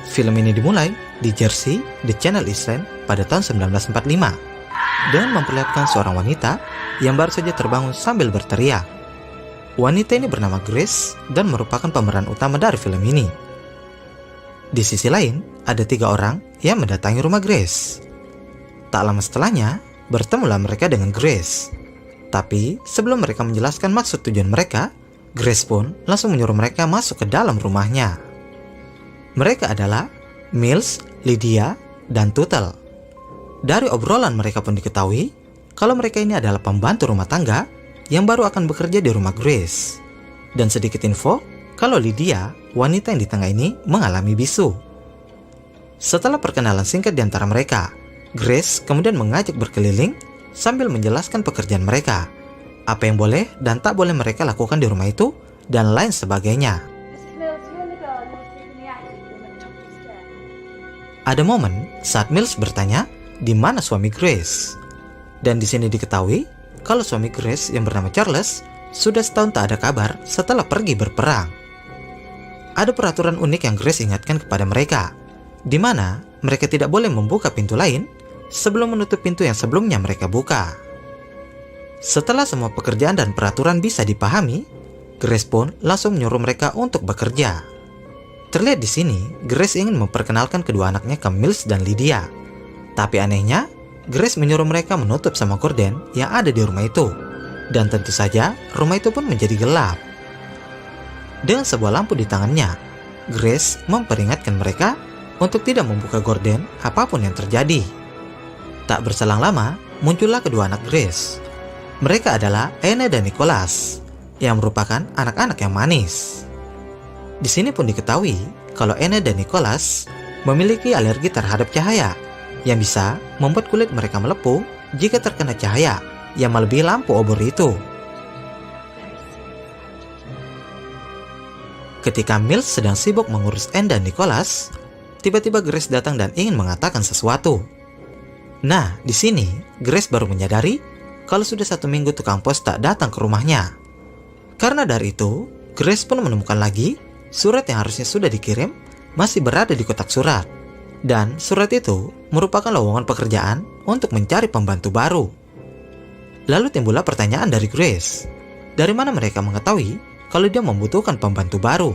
Film ini dimulai di Jersey, di Channel Island pada tahun 1945 dengan memperlihatkan seorang wanita yang baru saja terbangun sambil berteriak. Wanita ini bernama Grace dan merupakan pemeran utama dari film ini. Di sisi lain, ada 3 orang yang mendatangi rumah Grace. Tak lama setelahnya, bertemulah mereka dengan Grace. Tapi sebelum mereka menjelaskan maksud tujuan mereka, Grace pun langsung menyuruh mereka masuk ke dalam rumahnya. Mereka adalah Mills, Lydia, dan Tuttle. Dari obrolan mereka pun diketahui kalau mereka ini adalah pembantu rumah tangga yang baru akan bekerja di rumah Grace. Dan sedikit info kalau Lydia, wanita yang di tengah ini, mengalami bisu. Setelah perkenalan singkat di antara mereka, Grace kemudian mengajak berkeliling sambil menjelaskan pekerjaan mereka, apa yang boleh dan tak boleh mereka lakukan di rumah itu, dan lain sebagainya. Ada momen saat Mills bertanya di mana suami Grace. Dan di sini diketahui kalau suami Grace yang bernama Charles sudah setahun tak ada kabar setelah pergi berperang. Ada peraturan unik yang Grace ingatkan kepada mereka, di mana mereka tidak boleh membuka pintu lain sebelum menutup pintu yang sebelumnya mereka buka. Setelah semua pekerjaan dan peraturan bisa dipahami, Grace pun langsung menyuruh mereka untuk bekerja. Terlihat di sini, Grace ingin memperkenalkan kedua anaknya ke Mills dan Lydia. Tapi anehnya, Grace menyuruh mereka menutup semua gorden yang ada di rumah itu. Dan tentu saja, rumah itu pun menjadi gelap. Dengan sebuah lampu di tangannya, Grace memperingatkan mereka untuk tidak membuka gorden apapun yang terjadi. Tak berselang lama, muncullah kedua anak Grace. Mereka adalah Anne dan Nicholas, yang merupakan anak-anak yang manis. Di sini pun diketahui kalau Anne dan Nicholas memiliki alergi terhadap cahaya yang bisa membuat kulit mereka melepuh jika terkena cahaya yang melebihi lampu obor itu. Ketika Mills sedang sibuk mengurus Anne dan Nicholas, tiba-tiba Grace datang dan ingin mengatakan sesuatu. Nah, di sini Grace baru menyadari kalau sudah 1 minggu tukang pos tak datang ke rumahnya. Karena dari itu, Grace pun menemukan lagi surat yang harusnya sudah dikirim masih berada di kotak surat. Dan surat itu merupakan lowongan pekerjaan untuk mencari pembantu baru. Lalu timbullah pertanyaan dari Grace. Dari mana mereka mengetahui kalau dia membutuhkan pembantu baru?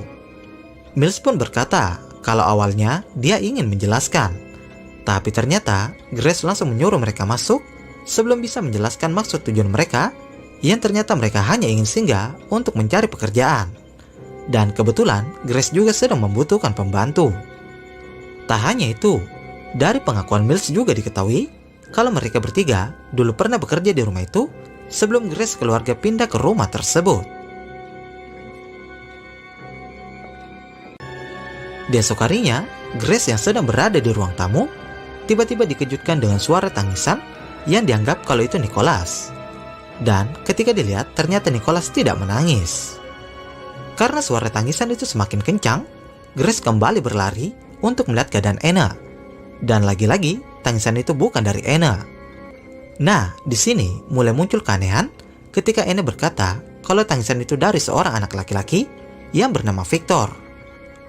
Mills pun berkata kalau awalnya dia ingin menjelaskan. Tapi ternyata Grace langsung menyuruh mereka masuk sebelum bisa menjelaskan maksud tujuan mereka, yang ternyata mereka hanya ingin singgah untuk mencari pekerjaan. Dan kebetulan Grace juga sedang membutuhkan pembantu. Tak hanya itu, dari pengakuan Mills juga diketahui kalau mereka bertiga dulu pernah bekerja di rumah itu sebelum Grace keluarga pindah ke rumah tersebut. Di esok harinya, Grace yang sedang berada di ruang tamu tiba-tiba dikejutkan dengan suara tangisan yang dianggap kalau itu Nicholas. Dan ketika dilihat, ternyata Nicholas tidak menangis. Karena suara tangisan itu semakin kencang, Grace kembali berlari untuk melihat keadaan Anne. Dan lagi-lagi, tangisan itu bukan dari Anne. Nah, di sini mulai muncul keanehan ketika Anne berkata kalau tangisan itu dari seorang anak laki-laki yang bernama Victor.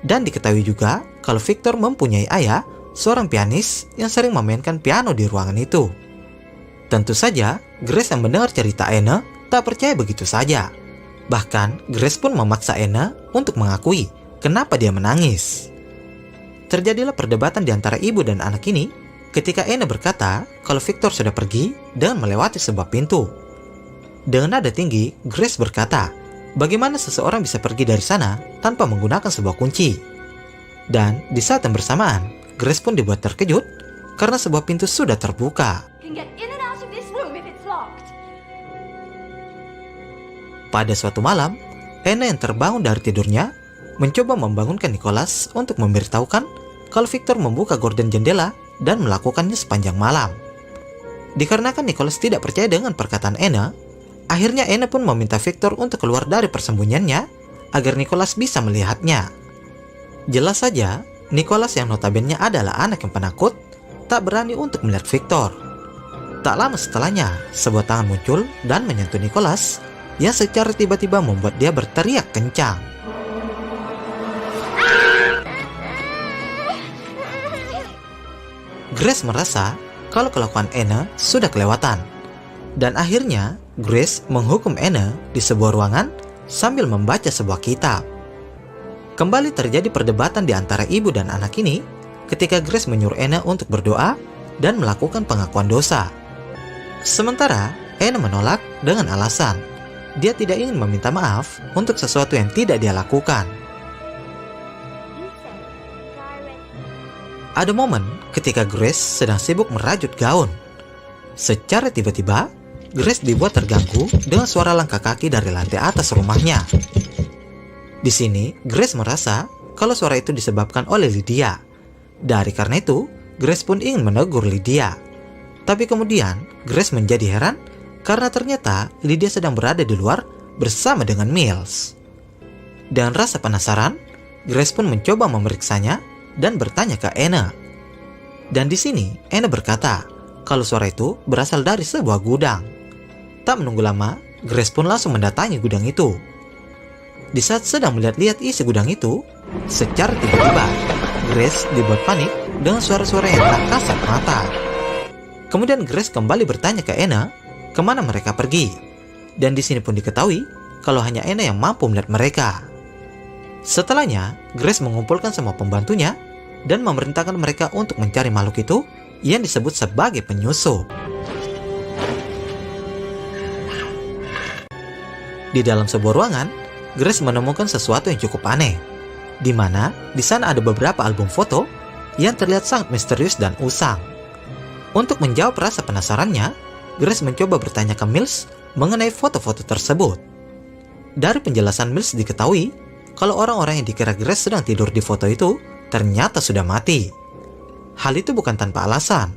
Dan diketahui juga kalau Victor mempunyai ayah, seorang pianis yang sering memainkan piano di ruangan itu. Tentu saja, Grace yang mendengar cerita Anne tak percaya begitu saja. Bahkan, Grace pun memaksa Anne untuk mengakui kenapa dia menangis. Terjadilah perdebatan di antara ibu dan anak ini ketika Anne berkata kalau Victor sudah pergi dengan melewati sebuah pintu. Dengan nada tinggi, Grace berkata, bagaimana seseorang bisa pergi dari sana tanpa menggunakan sebuah kunci? Dan di saat yang bersamaan, Grace pun dibuat terkejut karena sebuah pintu sudah terbuka. Pada suatu malam, Anne yang terbangun dari tidurnya mencoba membangunkan Nicholas untuk memberitahukan kalau Victor membuka gorden jendela dan melakukannya sepanjang malam. Dikarenakan Nicholas tidak percaya dengan perkataan Anne, akhirnya Anne pun meminta Victor untuk keluar dari persembunyiannya agar Nicholas bisa melihatnya. Jelas saja, Nicholas yang notabene adalah anak yang penakut tak berani untuk melihat Victor. Tak lama setelahnya, sebuah tangan muncul dan menyentuh Nicholas yang secara tiba-tiba membuat dia berteriak kencang. Grace merasa kalau kelakuan Anne sudah kelewatan. Dan akhirnya Grace menghukum Anne di sebuah ruangan sambil membaca sebuah kitab. Kembali terjadi perdebatan di antara ibu dan anak ini ketika Grace menyuruh Anne untuk berdoa dan melakukan pengakuan dosa. Sementara Anne menolak dengan alasan dia tidak ingin meminta maaf untuk sesuatu yang tidak dia lakukan. Ada momen ketika Grace sedang sibuk merajut gaun. Secara tiba-tiba, Grace dibuat terganggu dengan suara langkah kaki dari lantai atas rumahnya. Di sini, Grace merasa kalau suara itu disebabkan oleh Lydia. Dari karena itu, Grace pun ingin menegur Lydia. Tapi kemudian, Grace menjadi heran karena ternyata Lydia sedang berada di luar bersama dengan Mills. Dan rasa penasaran, Grace pun mencoba memeriksanya dan bertanya ke Anne. Dan di sini, Anne berkata kalau suara itu berasal dari sebuah gudang. Tak menunggu lama, Grace pun langsung mendatangi gudang itu. Di saat sedang melihat-lihat isi gudang itu, secara tiba-tiba, Grace dibuat panik dengan suara-suara yang tak kasat mata. Kemudian Grace kembali bertanya ke Anne kemana mereka pergi. Dan di sini pun diketahui kalau hanya Anne yang mampu melihat mereka. Setelahnya, Grace mengumpulkan semua pembantunya dan memerintahkan mereka untuk mencari makhluk itu yang disebut sebagai penyusup. Di dalam sebuah ruangan, Grace menemukan sesuatu yang cukup aneh, di mana di sana ada beberapa album foto yang terlihat sangat misterius dan usang. Untuk menjawab rasa penasarannya, Grace mencoba bertanya ke Mills mengenai foto-foto tersebut. Dari penjelasan Mills diketahui kalau orang-orang yang dikira Grace sedang tidur di foto itu ternyata sudah mati. Hal itu bukan tanpa alasan,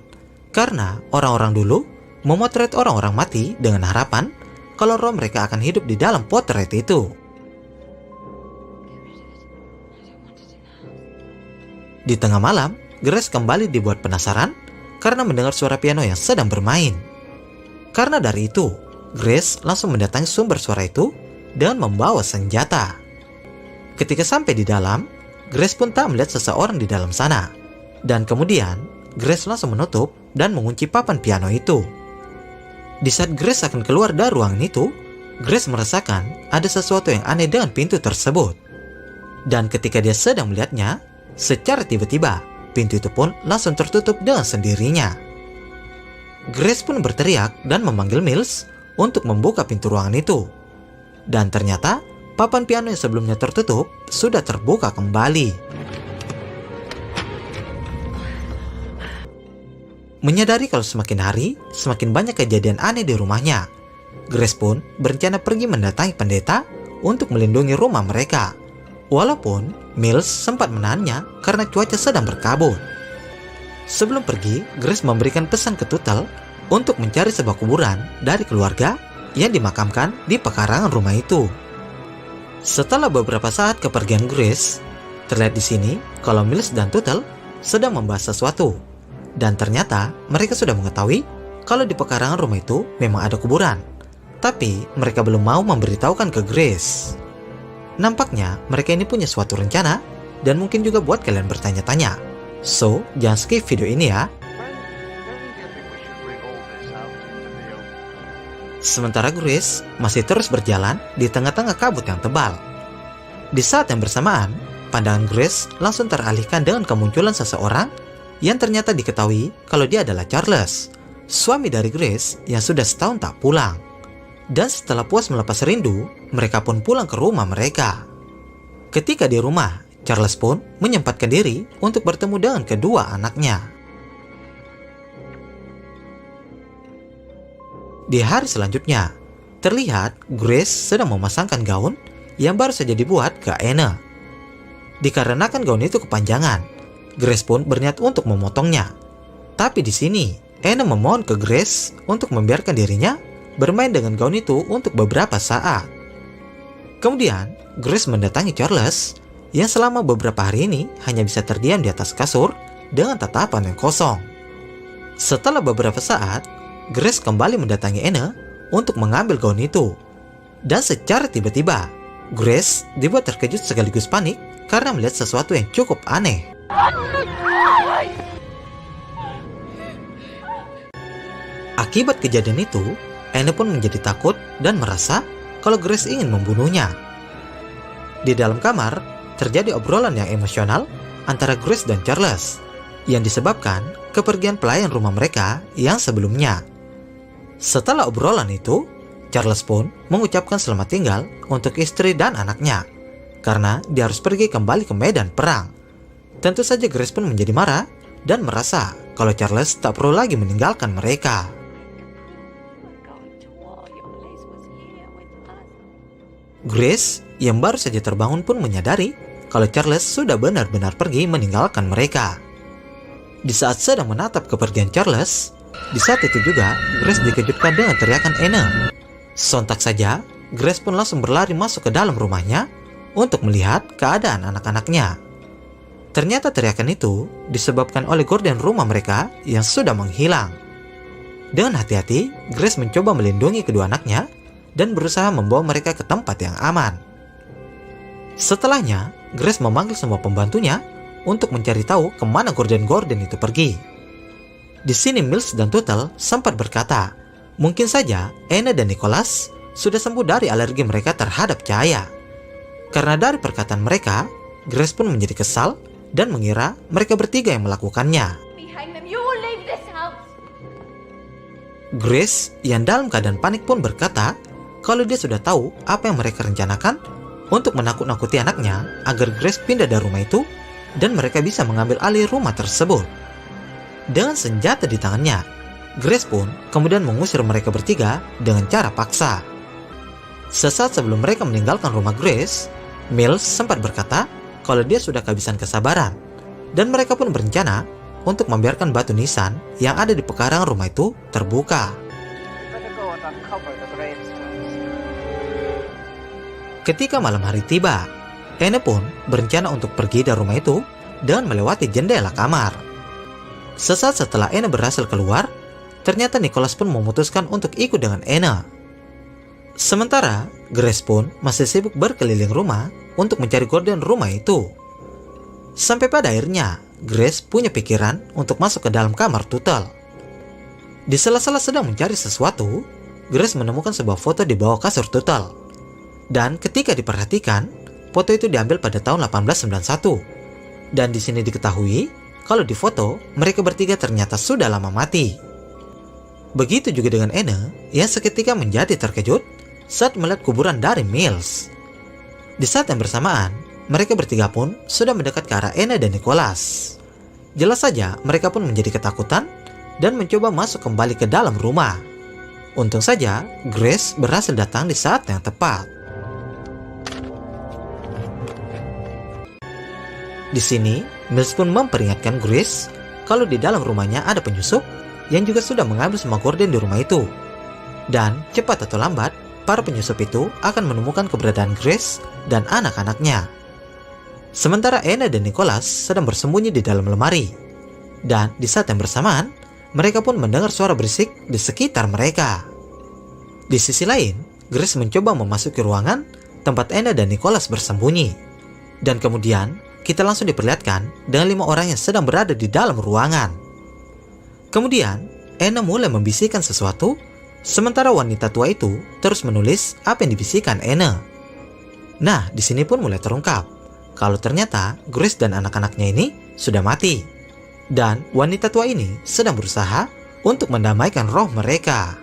karena orang-orang dulu memotret orang-orang mati dengan harapan kalau roh mereka akan hidup di dalam potret itu. Di tengah malam, Grace kembali dibuat penasaran karena mendengar suara piano yang sedang bermain. Karena dari itu, Grace langsung mendatangi sumber suara itu dan membawa senjata. Ketika sampai di dalam, Grace pun tak melihat seseorang di dalam sana. Dan kemudian, Grace langsung menutup dan mengunci papan piano itu. Di saat Grace akan keluar dari ruangan itu, Grace merasakan ada sesuatu yang aneh dengan pintu tersebut. Dan ketika dia sedang melihatnya, secara tiba-tiba, pintu itu pun langsung tertutup dengan sendirinya. Grace pun berteriak dan memanggil Mills untuk membuka pintu ruangan itu. Dan ternyata, papan piano yang sebelumnya tertutup sudah terbuka kembali. Menyadari kalau semakin hari, semakin banyak kejadian aneh di rumahnya, Grace pun berencana pergi mendatangi pendeta untuk melindungi rumah mereka. Walaupun Mills sempat menahannya karena cuaca sedang berkabut. Sebelum pergi, Grace memberikan pesan ke Tuttle untuk mencari sebuah kuburan dari keluarga yang dimakamkan di pekarangan rumah itu. Setelah beberapa saat kepergian Grace, terlihat di sini kalau Mills dan Tuttle sedang membahas sesuatu. Dan ternyata mereka sudah mengetahui kalau di pekarangan rumah itu memang ada kuburan. Tapi mereka belum mau memberitahukan ke Grace. Nampaknya mereka ini punya suatu rencana dan mungkin juga buat kalian bertanya-tanya. So, jangan skip video ini ya. Sementara Grace masih terus berjalan di tengah-tengah kabut yang tebal. Di saat yang bersamaan, pandangan Grace langsung teralihkan dengan kemunculan seseorang yang ternyata diketahui kalau dia adalah Charles, suami dari Grace yang sudah setahun tak pulang. Dan setelah puas melepas rindu, mereka pun pulang ke rumah mereka. Ketika di rumah, Charles pun menyempatkan diri untuk bertemu dengan kedua anaknya. Di hari selanjutnya, terlihat Grace sedang memasangkan gaun yang baru saja dibuat ke Anne. Dikarenakan gaun itu kepanjangan, Grace pun berniat untuk memotongnya. Tapi di sini, Anne memohon ke Grace untuk membiarkan dirinya bermain dengan gaun itu untuk beberapa saat. Kemudian, Grace mendatangi Charles yang selama beberapa hari ini hanya bisa terdiam di atas kasur dengan tatapan yang kosong. Setelah beberapa saat, Grace kembali mendatangi Anne untuk mengambil gaun itu. Dan secara tiba-tiba, Grace dibuat terkejut sekaligus panik karena melihat sesuatu yang cukup aneh. Akibat kejadian itu, Anne pun menjadi takut dan merasa kalau Grace ingin membunuhnya. Di dalam kamar, terjadi obrolan yang emosional antara Grace dan Charles yang disebabkan kepergian pelayan rumah mereka yang sebelumnya. Setelah obrolan itu, Charles pun mengucapkan selamat tinggal untuk istri dan anaknya karena dia harus pergi kembali ke medan perang. Tentu saja Grace pun menjadi marah dan merasa kalau Charles tak perlu lagi meninggalkan mereka. Grace yang baru saja terbangun pun menyadari kalau Charles sudah benar-benar pergi meninggalkan mereka. Di saat sedang menatap kepergian Charles, di saat itu juga Grace dikejutkan dengan teriakan Anne. Sontak saja, Grace pun langsung berlari masuk ke dalam rumahnya untuk melihat keadaan anak-anaknya. Ternyata teriakan itu disebabkan oleh gorden rumah mereka yang sudah menghilang. Dengan hati-hati, Grace mencoba melindungi kedua anaknya dan berusaha membawa mereka ke tempat yang aman. Setelahnya, Grace memanggil semua pembantunya untuk mencari tahu kemana gorden-gorden itu pergi. Di sini Mills dan Tuttle sempat berkata, mungkin saja Anne dan Nicholas sudah sembuh dari alergi mereka terhadap cahaya. Karena dari perkataan mereka, Grace pun menjadi kesal dan mengira mereka bertiga yang melakukannya. Grace yang dalam keadaan panik pun berkata kalau dia sudah tahu apa yang mereka rencanakan untuk menakut-nakuti anaknya agar Grace pindah dari rumah itu dan mereka bisa mengambil alih rumah tersebut. Dengan senjata di tangannya, Grace pun kemudian mengusir mereka bertiga dengan cara paksa. Sesaat sebelum mereka meninggalkan rumah Grace, Mills sempat berkata kalau dia sudah kehabisan kesabaran dan mereka pun berencana untuk membiarkan batu nisan yang ada di pekarangan rumah itu terbuka. Ketika malam hari tiba, Anne pun berencana untuk pergi dari rumah itu dengan melewati jendela kamar. Sesaat setelah Anne berhasil keluar, ternyata Nicholas pun memutuskan untuk ikut dengan Anne. Sementara, Grace pun masih sibuk berkeliling rumah untuk mencari gorden rumah itu. Sampai pada akhirnya, Grace punya pikiran untuk masuk ke dalam kamar Tuttle. Di sela-sela sedang mencari sesuatu, Grace menemukan sebuah foto di bawah kasur Tuttle. Dan ketika diperhatikan, foto itu diambil pada tahun 1891. Dan di sini diketahui kalau di foto mereka bertiga ternyata sudah lama mati. Begitu juga dengan Anne yang seketika menjadi terkejut saat melihat kuburan dari Mills. Di saat yang bersamaan, mereka bertiga pun sudah mendekat ke arah Anne dan Nicholas. Jelas saja mereka pun menjadi ketakutan dan mencoba masuk kembali ke dalam rumah. Untung saja Grace berhasil datang di saat yang tepat. Di sini, Mills pun memperingatkan Grace kalau di dalam rumahnya ada penyusup yang juga sudah mengambil semua gorden di rumah itu. Dan cepat atau lambat, para penyusup itu akan menemukan keberadaan Grace dan anak-anaknya. Sementara Anne dan Nicholas sedang bersembunyi di dalam lemari. Dan di saat yang bersamaan, mereka pun mendengar suara berisik di sekitar mereka. Di sisi lain, Grace mencoba memasuki ruangan tempat Anne dan Nicholas bersembunyi. Dan kemudian, kita langsung diperlihatkan dengan 5 orang yang sedang berada di dalam ruangan. Kemudian, Anne mulai membisikkan sesuatu, sementara wanita tua itu terus menulis apa yang dibisikkan Anne. Nah, di sini pun mulai terungkap kalau ternyata Grace dan anak-anaknya ini sudah mati. Dan wanita tua ini sedang berusaha untuk mendamaikan roh mereka.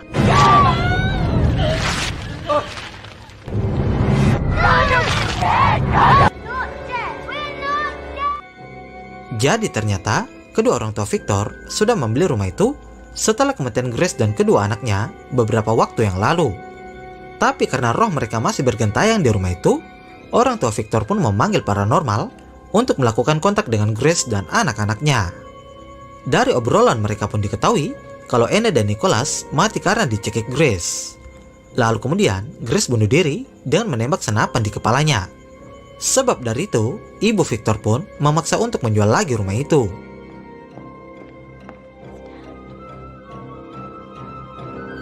Jadi ternyata kedua orang tua Victor sudah membeli rumah itu setelah kematian Grace dan kedua anaknya beberapa waktu yang lalu. Tapi karena roh mereka masih bergentayangan di rumah itu, orang tua Victor pun memanggil paranormal untuk melakukan kontak dengan Grace dan anak-anaknya. Dari obrolan mereka pun diketahui kalau Anne dan Nicholas mati karena dicekik Grace. Lalu kemudian Grace bunuh diri dengan menembak senapan di kepalanya. Sebab dari itu, ibu Victor pun memaksa untuk menjual lagi rumah itu.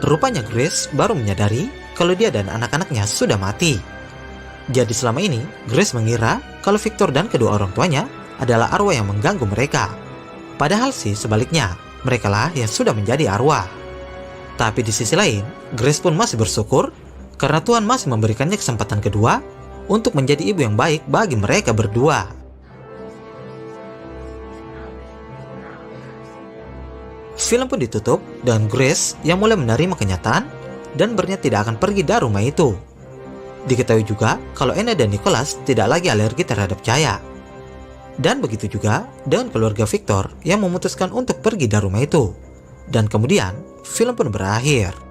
Rupanya Grace baru menyadari kalau dia dan anak-anaknya sudah mati. Jadi selama ini, Grace mengira kalau Victor dan kedua orang tuanya adalah arwah yang mengganggu mereka. Padahal sih sebaliknya, merekalah yang sudah menjadi arwah. Tapi di sisi lain, Grace pun masih bersyukur karena Tuhan masih memberikannya kesempatan kedua untuk menjadi ibu yang baik bagi mereka berdua. Film pun ditutup dengan Grace yang mulai menerima kenyataan dan berniat tidak akan pergi dari rumah itu. Diketahui juga kalau Anna dan Nicholas tidak lagi alergi terhadap cahaya. Dan begitu juga dengan keluarga Victor yang memutuskan untuk pergi dari rumah itu. Dan kemudian film pun berakhir.